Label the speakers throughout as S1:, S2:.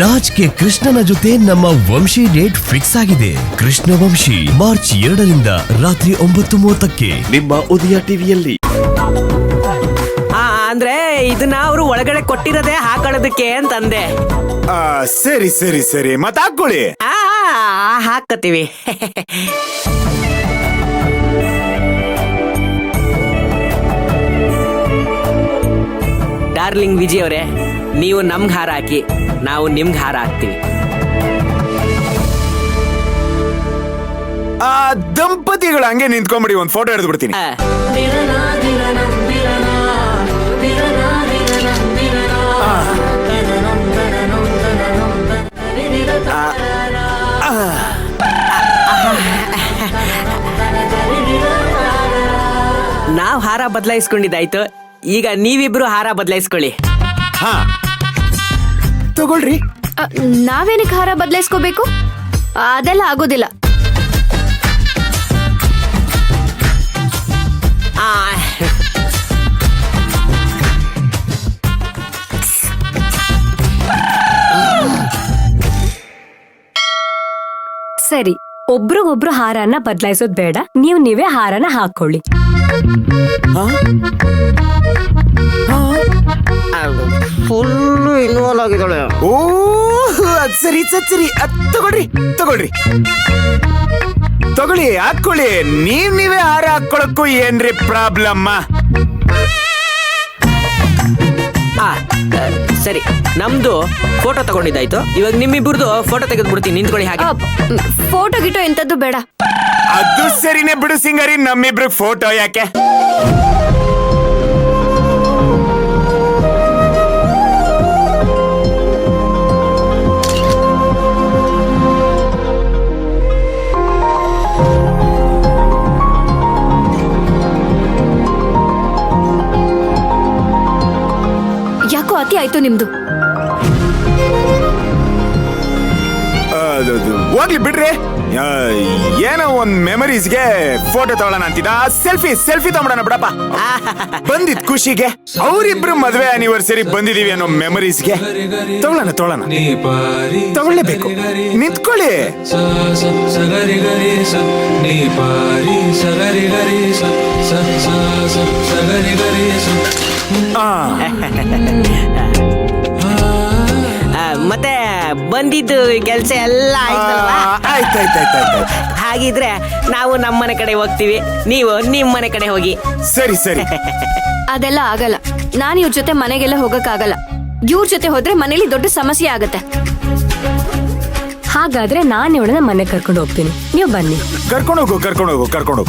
S1: Raj K ಕೃಷ್ಣನ ಜೊತೆ ನಮ್ಮ ವಂಶಿ ಡೇಟ್ ಫಿಕ್ಸ್ ಆಗಿದೆ. ಕೃಷ್ಣ ವಂಶಿ ಮಾರ್ಚ್ 2ರಿಂದ ರಾತ್ರಿ 9:30ಕ್ಕೆ ನಿಮ್ಮ ಉದಯ ಟಿವಿಯಲ್ಲಿ.
S2: ಅಂದ್ರೆ ಇದನ್ನ ಅವರು ಒಳಗಡೆ ಕೊಟ್ಟಿರೋದೇ ಹಾಕೊಳ್ಳೋದಕ್ಕೆ ಅಂತಂದೆ.
S3: ಸರಿ ಸರಿ ಸರಿ ಮತ್ ಹಾಕೊಳ್ಳಿ.
S2: ಹಾಕತ್ತೀವಿ. ಡಾರ್ಲಿಂಗ್ ವಿಜಯ್ ಅವರೇ, ನೀವು ನಮ್ಗೆ ಹಾರ ಹಾಕಿ, ನಾವು ನಿಮ್ಗೆ ಹಾರ ಹಾಕ್ತೀವಿ.
S3: ದಂಪತಿಗಳು ಹಂಗೆ ನಿಂತ್ಕೊಂಡ್ಬಿಡಿ, ಒಂದ್ ಫೋಟೋ ಹಿಡಿದು ಬಿಡ್ತೀನಿ.
S2: ನಾವ್ ಹಾರ ಬದಲಾಯಿಸ್ಕೊಂಡಿದ್ದಾಯ್ತು, ಈಗ ನೀವಿಬ್ರು ಹಾರ ಬದಲಾಯಿಸ್ಕೊಳ್ಳಿ.
S3: ಹಾ ತಗೊಳ್ರಿ.
S4: ನಾವೇನಕ್ಕೆ ಹಾರ ಬದಲಾಯಿಸ್ಕೋಬೇಕು? ಅದೆಲ್ಲ ಆಗೋದಿಲ್ಲ.
S5: ಸರಿ, ಒಬ್ರಿಗೊಬ್ರು ಹಾರನ ಬದಲಾಯಿಸೋದ್ ಬೇಡ, ನೀವೇ ಹಾರನ ಹಾಕೊಳ್ಳಿ.
S2: ಫುಲ್ಲು ಇನ್ವಾಲ್ವ್ ಆಗಿದ್ದಾಳೆ.
S3: ಓ ಸರಿ ಸರಿ, ತಗೊಳ್ರಿ ತಗೊಳ್ರಿ ತಗೊಳ್ಳಿ, ಹಾಕೊಳ್ಳಿ. ನೀವೇ ಹಾರ ಹಾಕೊಳಕ್ಕೂ ಏನ್ರಿ ಪ್ರಾಬ್ಲಮ್?
S2: ಸರಿ, ನಮ್ದು ಫೋಟೋ ತಗೊಂಡಿದ್ದಾಯ್ತು, ಇವಾಗ ನಿಮ್ಮಿಬ್ಬರದು ಫೋಟೋ ತೆಗೆದು ಬಿಡ್ತೀನಿ, ನಿಂತ್ಕೊಳ್ಳಿ. ಹಾಗೆ
S4: ಫೋಟೋ ಗಿಟೋ ಎಂತದ್ದು ಬೇಡ.
S3: ಅದು ಸರಿನೇ ಬಿಡು ಸಿಂಗಾರಿ, ನಮ್ಮಿಬ್ರು ಫೋಟೋ ಯಾಕೆ?
S4: ಯಾಕೋ ಅತಿ ಆಯ್ತು ನಿಮ್ದು.
S3: ಹೋಗ್ಲಿ ಬಿಡ್ರಿ, ಏನೋ ಒಂದ್ ಮೆಮರೀಸ್ಗೆ ಫೋಟೋ ತಗೊಳ್ಳೋಣ ಅಂತಿದ್ದ. ಸೆಲ್ಫಿ ತಗೊಂಡೋಣ ಬಿಡಪ್ಪ. ಬಂದಿದ್ ಖುಷಿಗೆ ಅವರಿಬ್ರು ಮದ್ವೆ ಆನಿವರ್ಸರಿ ಬಂದಿದೀವಿ ಅನ್ನೋ ಮೆಮರೀಸ್ಗೆ ತಗೊಳ್ಳೋಣ ತಗೊಳ್ಳೇಬೇಕು. ನಿಂತ್ಕೊಳ್ಳಿ.
S2: ಮತ್ತೆ ಬಂದಿದ್ದು ಕೆಲ್ಸ ಎಲ್ಲ
S3: ಆಯ್ತಾಯ್ತಾಯ್ತಾಯ್ತು.
S2: ಹಾಗಿದ್ರೆ ನಾವು ನಮ್ಮನೆ ಕಡೆ ಹೋಗ್ತೀವಿ, ನೀವು ನಿಮ್ಮನೆ ಕಡೆ ಹೋಗಿ.
S3: ಸರಿ ಸರಿ.
S4: ಅದೆಲ್ಲ ಆಗಲ್ಲ. ನಾನು ಇವ್ರ ಜೊತೆ ಮನೆಗೆಲ್ಲ ಹೋಗಕ್ಕಾಗಲ್ಲ. ಇವ್ರ ಜೊತೆ ಹೋದ್ರೆ ಮನೇಲಿ ದೊಡ್ಡ ಸಮಸ್ಯೆ ಆಗತ್ತೆ.
S5: ಹಾಗಾದ್ರೆ ನಾನು ಇವಳನ್ನ ಮನೆ ಕರ್ಕೊಂಡು ಹೋಗ್ತೀನಿ, ನೀವು ಬನ್ನಿ.
S3: ಕರ್ಕೊಂಡೋಗು.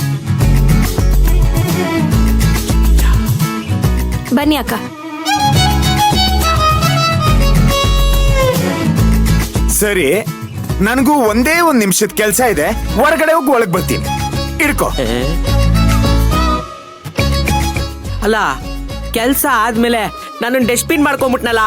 S4: ಬನ್ನಿ ಅಕ್ಕ.
S3: ಸರಿ, ನನಗೂ ಒಂದೇ ಒಂದ್ ನಿಮಿಷದ ಕೆಲ್ಸ ಇದೆ, ಹೊರಗಡೆ ಹೋಗಿ ಒಳಗ್ ಬರ್ತೀನಿ. ಇಡ್ಕೋ.
S2: ಅಲ್ಲ, ಕೆಲ್ಸ ಆದ್ಮೇಲೆ ನಾನು ಡಸ್ಟ್ಬಿನ್ ಮಾಡ್ಕೊಂಡ್ಬಿಟ್ನಲ್ಲ.